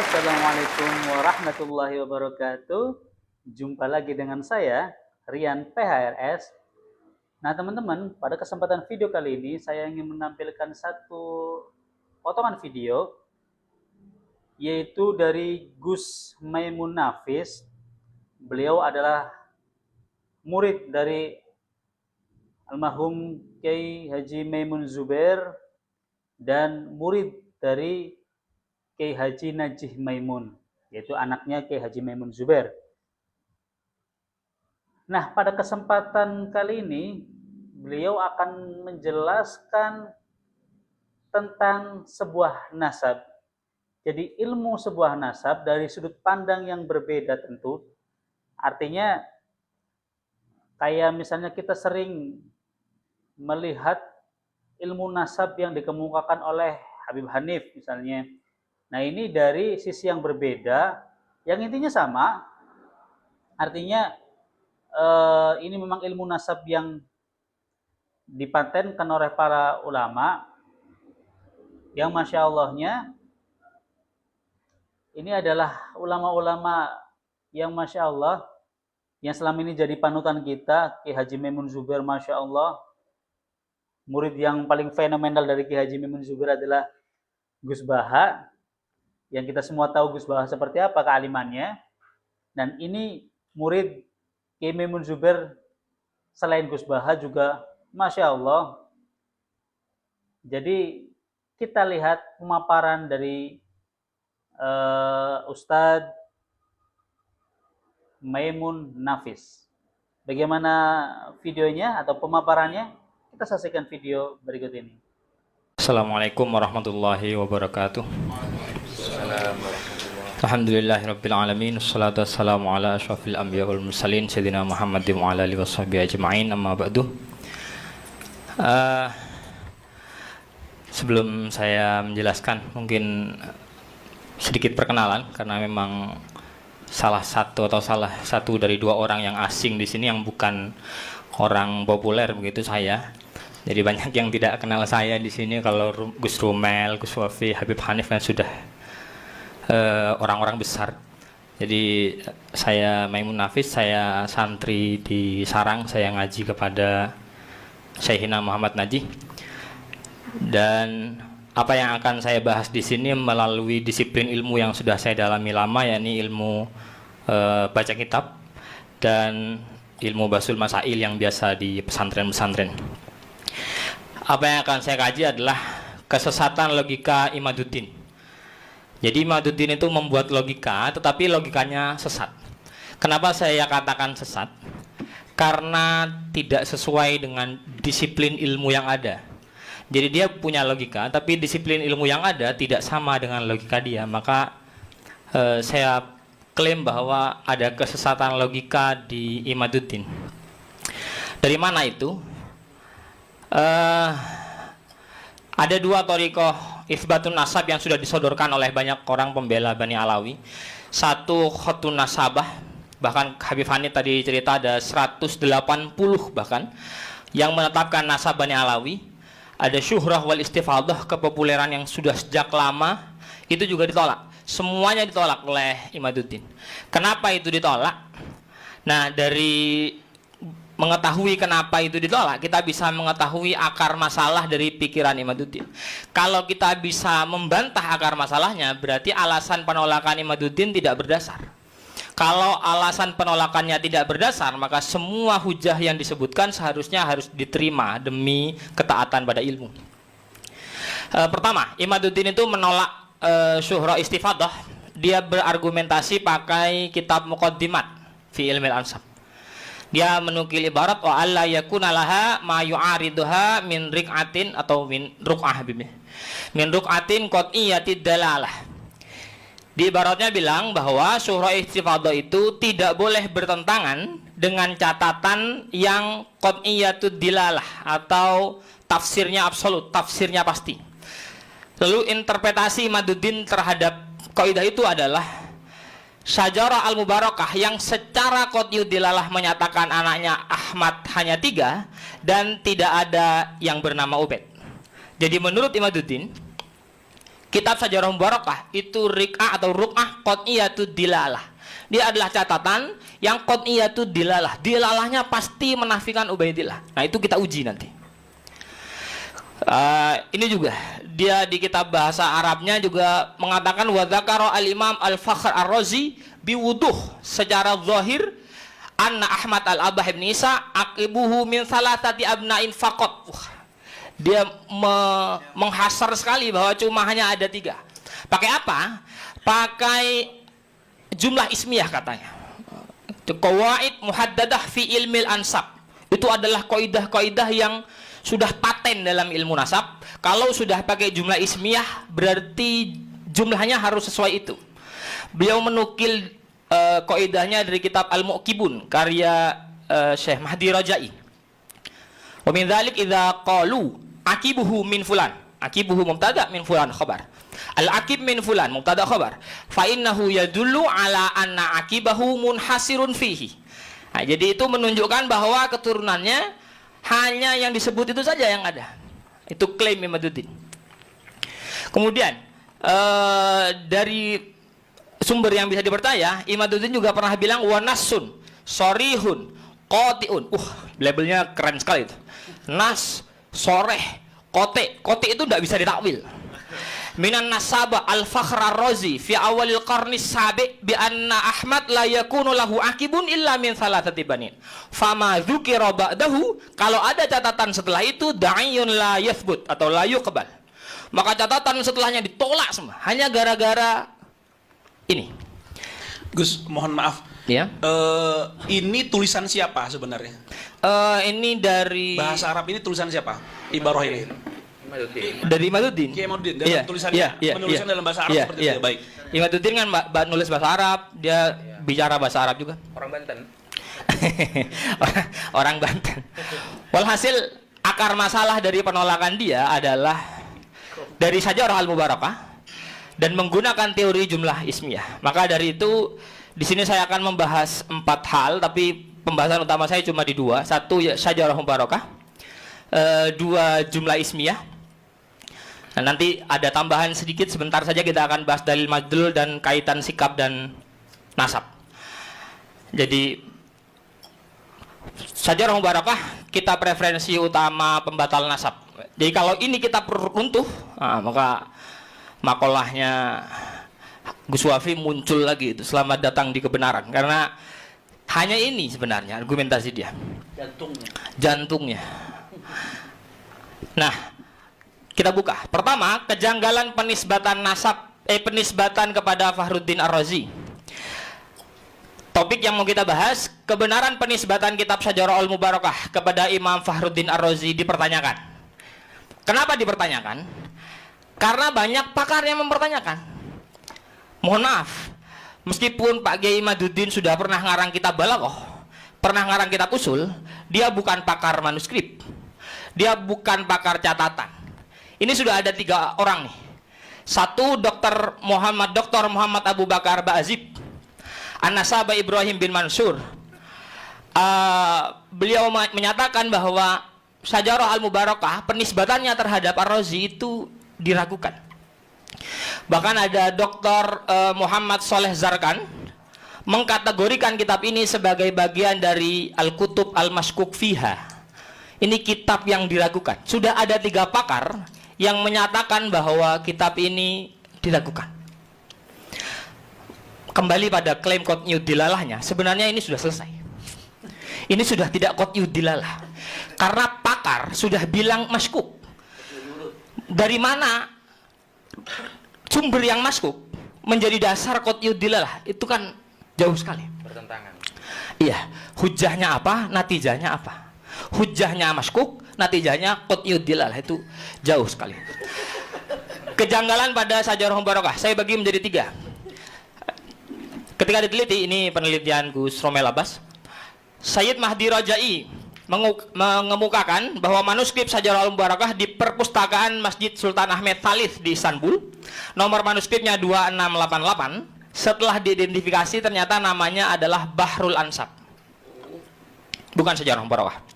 Assalamualaikum warahmatullahi wabarakatuh. Jumpa lagi dengan saya, Rian PHRS. Nah teman-teman, pada kesempatan video kali ini saya ingin menampilkan satu potongan video, yaitu dari Gus Maimun Nafis. Beliau adalah murid dari almarhum Kiai Haji Maimun Zubair dan murid dari Kiai Haji Najih Maimun, yaitu anaknya Kiai Haji Maimun Zubair. Nah, pada kesempatan kali ini beliau akan menjelaskan tentang sebuah nasab. Jadi ilmu sebuah nasab dari sudut pandang yang berbeda tentu. Artinya kayak misalnya kita sering melihat ilmu nasab yang dikemukakan oleh Habib Hanif misalnya. Nah ini dari sisi yang berbeda, yang intinya sama, artinya ini memang ilmu nasab yang dipatenkan oleh para ulama, yang Masya Allahnya, ini adalah ulama-ulama yang Masya Allah, yang selama ini jadi panutan kita, Kiai Haji Maimun Zubair Masya Allah. Murid yang paling fenomenal dari Kiai Haji Maimun Zubair adalah Gus Baha, yang kita semua tahu Gus Baha seperti apa kealimannya. Dan ini murid Kiai Maimun Zubair selain Gus Baha juga Masya Allah. Jadi kita lihat pemaparan dari Ustadz Maimun Nafis. Bagaimana videonya atau pemaparannya? Kita saksikan video berikut ini. Assalamualaikum warahmatullahi wabarakatuh. Alhamdulillahirabbil alamin, wassalatu wassalamu ala asyrafil anbiya wal mursalin sayyidina Muhammadin wa ala alihi washabihi ajmain, amma ba'du. Sebelum saya menjelaskan, mungkin sedikit perkenalan, karena memang salah satu dari dua orang yang asing di sini yang bukan orang populer begitu saya. Jadi banyak yang tidak kenal saya di sini. Kalau Gus Rumel, Gus Wafi, Habib Hanif kan sudah orang-orang besar. Jadi saya Maimun Nafis, saya santri di Sarang, saya ngaji kepada Syekhina Muhammad Najih. Dan apa yang akan saya bahas di sini melalui disiplin ilmu yang sudah saya dalami lama, yakni ilmu baca kitab dan ilmu basul masail yang biasa di pesantren-pesantren. Apa yang akan saya kaji adalah kesesatan logika Imaduddin. Jadi Imaduddin itu membuat logika, tetapi logikanya sesat. Kenapa saya katakan sesat? Karena tidak sesuai dengan disiplin ilmu yang ada. Jadi dia punya logika, tapi disiplin ilmu yang ada tidak sama dengan logika dia. Maka saya klaim bahwa ada kesesatan logika di Imaduddin. Dari mana itu? Ada dua thariqah itsbatun nasab yang sudah disodorkan oleh banyak orang pembela Bani Alawi. Satu khatun nasabah, bahkan Habib Hanif tadi cerita ada 180 bahkan yang menetapkan nasab Bani Alawi. Ada syuhrah wal istifadah, kepopuleran yang sudah sejak lama, itu juga ditolak. Semuanya ditolak oleh Imaduddin. Kenapa itu ditolak? Nah, dari mengetahui kenapa itu ditolak, kita bisa mengetahui akar masalah dari pikiran Imaduddin. Kalau kita bisa membantah akar masalahnya, berarti alasan penolakan Imaduddin tidak berdasar. Kalau alasan penolakannya tidak berdasar, maka semua hujah yang disebutkan seharusnya harus diterima demi ketaatan pada ilmu. Pertama, Imaduddin itu menolak syuhrah istifadah. Dia berargumentasi pakai kitab Muqaddimat fi ilmil ansab. Dia menukil ibarat wa alla yakuna laha ma yu'ariduha min rik'atin atau min ruk'ah min ruk'atin qat'iyatid dalalah. Di ibaratnya bilang bahwa syuhrah istifadah itu tidak boleh bertentangan dengan catatan yang qat'iyatud dilalah atau tafsirnya absolut, tafsirnya pasti. Lalu interpretasi Imaduddin terhadap kaidah itu adalah Syajarah al-Mubarakah yang secara qat'iyud dilalah menyatakan anaknya Ahmad hanya 3 dan tidak ada yang bernama Ubaid. Jadi menurut Imaduddin, kitab Syajarah Mubarakah itu rik'ah atau ruk'ah qat'iyatud dilalah. Dia adalah catatan yang qat'iyatud dilalah. Dilalahnya pasti menafikan Ubaidillah. Nah, itu kita uji nanti. Ini juga dia di kitab bahasa Arabnya juga mengatakan wa dzakara al-Imam Al-Fakhr Ar-Razi biwuduh secara zahir anna Ahmad Al-Abah Ibn Isa aqibuhu min salatati abna'in faqat. Dia menghasar sekali bahwa cuma hanya ada 3. Pakai apa? Pakai jumlah ismiyah katanya. Qawaid muhaddadah fi ilmil ansab. Itu adalah kaidah-kaidah yang sudah paten dalam ilmu nasab. Kalau sudah pakai jumlah ismiyah berarti jumlahnya harus sesuai itu. Beliau menukil kaidahnya dari kitab Al-Mu'kibun karya Syekh Mahdi Rajai. Wa min dzalik idza qalu akibuhu min fulan. Akibuhu mubtada min fulan khabar. Al-akib min fulan mubtada khabar. Fa innahu yadullu ala anna akibahu munhasirun fihi. Nah, jadi itu menunjukkan bahwa keturunannya hanya yang disebut itu saja yang ada. Itu klaim Imaduddin. Kemudian dari sumber yang bisa dipercaya, Imaduddin juga pernah bilang wanasun, sorihun, qati'un. Labelnya keren sekali itu. Nas, soreh, kote. Kote itu tidak bisa ditakwil. Minan nasaba al-Fakhr Ar-Razi fi awalil qarni sabi bi anna Ahmad la yakunu lahu akibun illa min salatati banin. Fama dzukira ba'dahu, kalau ada catatan setelah itu da'iyun la yathbut atau la yuqbal. Maka catatan setelahnya ditolak semua hanya gara-gara ini. Gus, mohon maaf. Ya. Ini tulisan siapa sebenarnya? Ini dari Bahasa Arab ini tulisan siapa? Ibarah ini. dari Imaduddin. Kiai Imaduddin dalam tulisannya menuliskan dalam bahasa Arab seperti itu. Baik. Imaduddin kan nulis bahasa Arab, dia bicara bahasa Arab juga. Orang Banten. Orang Banten. Walhasil akar masalah dari penolakan dia adalah dari Syajarah Al-Mubarakah dan menggunakan teori jumlah ismiyah. Maka dari itu di sini saya akan membahas 4 hal, tapi pembahasan utama saya cuma di 2. 1 ya Syajarah Mubarakah, 2 jumlah ismiyah. Nah, nanti ada tambahan sedikit, sebentar saja kita akan bahas dalil madlul dan kaitan sikap dan nasab. Jadi Syajarah Mubarakah kita preferensi utama pembatal nasab. Jadi kalau ini kita runtuh, maka makolahnya Gus Wafi muncul lagi itu, selamat datang di kebenaran, karena hanya ini sebenarnya argumentasi dia. Jantungnya. Nah, kita buka. Pertama, kejanggalan penisbatan penisbatan kepada Fakhruddin Ar-Razi. Topik yang mau kita bahas, kebenaran penisbatan kitab Syajarah Al-Mubarakah kepada Imam Fakhruddin Ar-Razi dipertanyakan. Kenapa dipertanyakan? Karena banyak pakar yang mempertanyakan. Mohon maaf, meskipun Pak Kiai Imaduddin sudah pernah ngarang kitab Balaghah, pernah ngarang kitab usul, dia bukan pakar manuskrip. Dia bukan pakar catatan. Ini sudah ada 3 orang nih. 1 Dr. Muhammad Abu Bakar Ba'azib, An-Nasabah Ibrahim bin Mansur. Beliau menyatakan bahwa Syajarah Al-Mubarakah penisbatannya terhadap Ar-Razi itu diragukan. Bahkan ada Dr. Muhammad Soleh Zarkan mengkategorikan kitab ini sebagai bagian dari Al-Kutub Al-Mashkuk Fiha. Ini kitab yang diragukan. Sudah ada 3 pakar yang menyatakan bahwa kitab ini diragukan. Kembali pada klaim qat'iyud dilalahnya, sebenarnya ini sudah selesai. Ini sudah tidak qat'iyud dilalah. Karena pakar sudah bilang maskuk. Dari mana sumber yang maskuk menjadi dasar qat'iyud dilalah? Itu kan jauh sekali. Bertentangan. Iya, hujahnya apa, natijahnya apa? Hujahnya maskuk, natijahnya qat'iyud dilalah, itu jauh sekali. Kejanggalan pada Syajarah Mubarakah saya bagi menjadi 3. Ketika diteliti, ini penelitian Gus Romel Abbas, Sayyid Mahdi Rajai mengemukakan bahwa manuskrip Syajarah Al-Mubarakah di perpustakaan Masjid Sultan Ahmed Thalith di Istanbul, nomor manuskripnya 2688. Setelah diidentifikasi ternyata namanya adalah Bahrul Ansab, bukan Syajarah Al-Mubarakah.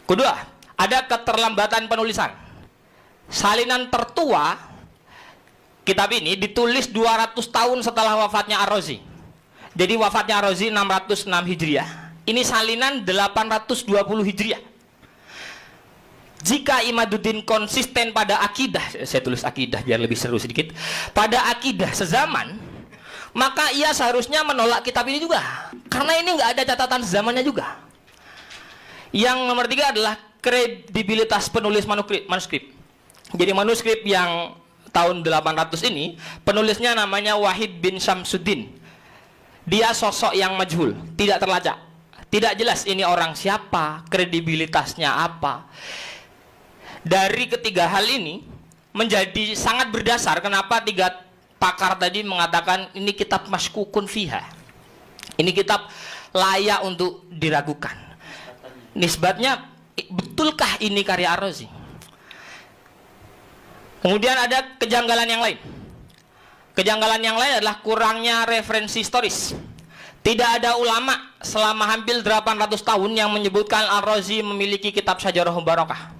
Kedua, ada keterlambatan penulisan. Salinan tertua kitab ini ditulis 200 tahun setelah wafatnya Ar-Razi. Jadi wafatnya Ar-Razi 606 Hijriah. Ini salinan 820 Hijriah. Jika Imaduddin konsisten pada akidah, saya tulis akidah biar lebih seru sedikit, pada akidah sezaman, maka ia seharusnya menolak kitab ini juga, karena ini nggak ada catatan sezamannya juga. Yang nomor 3 adalah kredibilitas penulis manuskrip. Jadi manuskrip yang tahun 800 ini, penulisnya namanya Wahid bin Syamsuddin. Dia sosok yang majhul, tidak terlacak, tidak jelas ini orang siapa, kredibilitasnya apa. Dari ketiga hal ini menjadi sangat berdasar kenapa 3 pakar tadi mengatakan ini kitab maskukun fiha. Ini kitab layak untuk diragukan. Nisbatnya, betulkah ini karya Ar-Razi? Kemudian ada kejanggalan yang lain. Kejanggalan yang lain adalah kurangnya referensi historis. Tidak ada ulama selama hampir 800 tahun yang menyebutkan Ar-Razi memiliki kitab Syajarahul Barakah.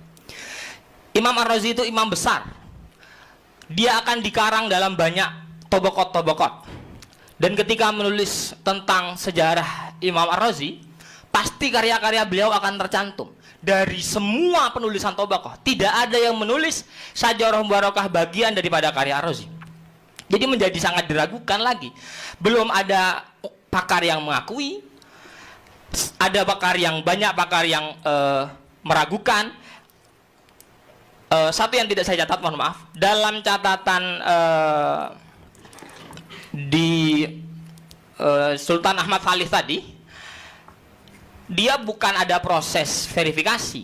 Imam Ar-Razi itu imam besar. Dia akan dikarang dalam banyak tobokot-tobokot. Dan ketika menulis tentang sejarah Imam Ar-Razi, pasti karya-karya beliau akan tercantum. Dari semua penulisan tobakoh, tidak ada yang menulis Syajarahul Barakah bagian daripada karya Ar-Razi. Jadi menjadi sangat diragukan lagi. Belum ada pakar yang mengakui, ada banyak pakar yang meragukan. Satu yang tidak saya catat, mohon maaf, dalam catatan di Sultan Ahmad Khalif tadi, dia bukan ada proses verifikasi,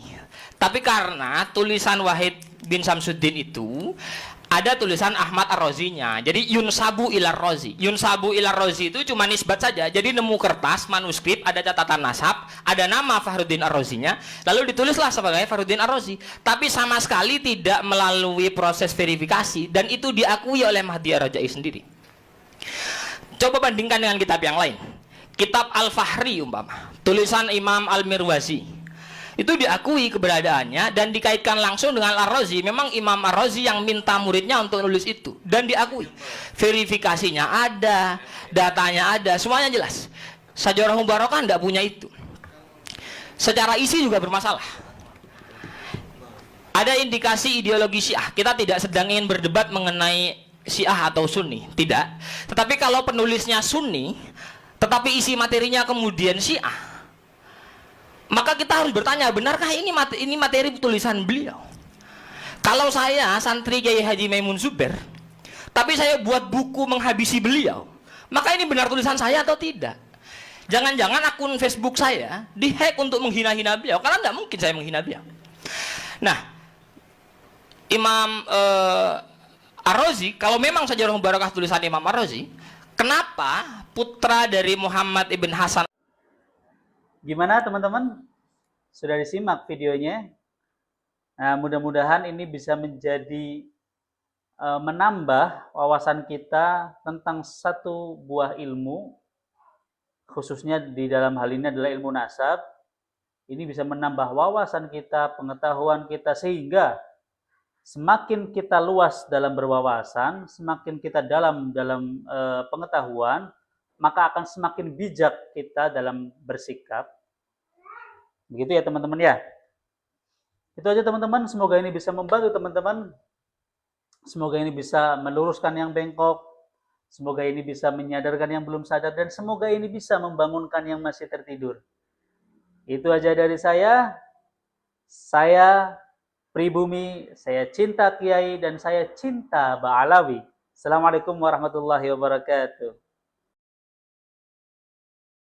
tapi karena tulisan Wahid bin Syamsuddin itu ada tulisan Ahmad Ar-Razinya, jadi yunsabu ilar Razi. Yunsabu ilar Razi itu cuma nisbat saja. Jadi nemu kertas manuskrip, ada catatan nasab, ada nama Fakhruddin Ar-Razinya, lalu ditulislah sebagai Fakhruddin Ar-Razi, tapi sama sekali tidak melalui proses verifikasi, dan itu diakui oleh Mahdi Ar-Rajai sendiri. Coba bandingkan dengan kitab yang lain. Kitab Al-Fahri umpama, tulisan Imam Al-Mirwazi, itu diakui keberadaannya dan dikaitkan langsung dengan Ar-Razi. Memang Imam Ar-Razi yang minta muridnya untuk nulis itu, dan diakui. Verifikasinya ada, datanya ada, semuanya jelas. Syajarahul Barakah tidak punya itu. Secara isi juga bermasalah. Ada indikasi ideologi Syiah. Kita tidak sedang ingin berdebat mengenai Syiah atau Sunni, tidak. Tetapi kalau penulisnya Sunni, tetapi isi materinya kemudian Syiah, maka kita harus bertanya, benarkah ini materi tulisan beliau? Kalau saya santri Kiai Haji Maimun Zubair, tapi saya buat buku menghabisi beliau, maka ini benar tulisan saya atau tidak? Jangan-jangan akun Facebook saya dihack untuk menghina-hina beliau, karena tidak mungkin saya menghina beliau. Nah, Imam Ar-Razi, kalau memang Syajarahul Barakah tulisan Imam Ar-Razi, kenapa putra dari Muhammad ibn Hasan? Gimana teman-teman? Sudah disimak videonya? Nah, mudah-mudahan ini bisa menjadi menambah wawasan kita tentang satu buah ilmu, khususnya di dalam hal ini adalah ilmu nasab. Ini bisa menambah wawasan kita, pengetahuan kita, sehingga semakin kita luas dalam berwawasan, semakin kita dalam pengetahuan, maka akan semakin bijak kita dalam bersikap. Begitu ya teman-teman ya. Itu aja teman-teman, semoga ini bisa membantu teman-teman. Semoga ini bisa meluruskan yang bengkok. Semoga ini bisa menyadarkan yang belum sadar, dan semoga ini bisa membangunkan yang masih tertidur. Itu aja dari saya. Saya pribumi, saya cinta Kiai, dan saya cinta Ba'alawi. Assalamualaikum warahmatullahi wabarakatuh.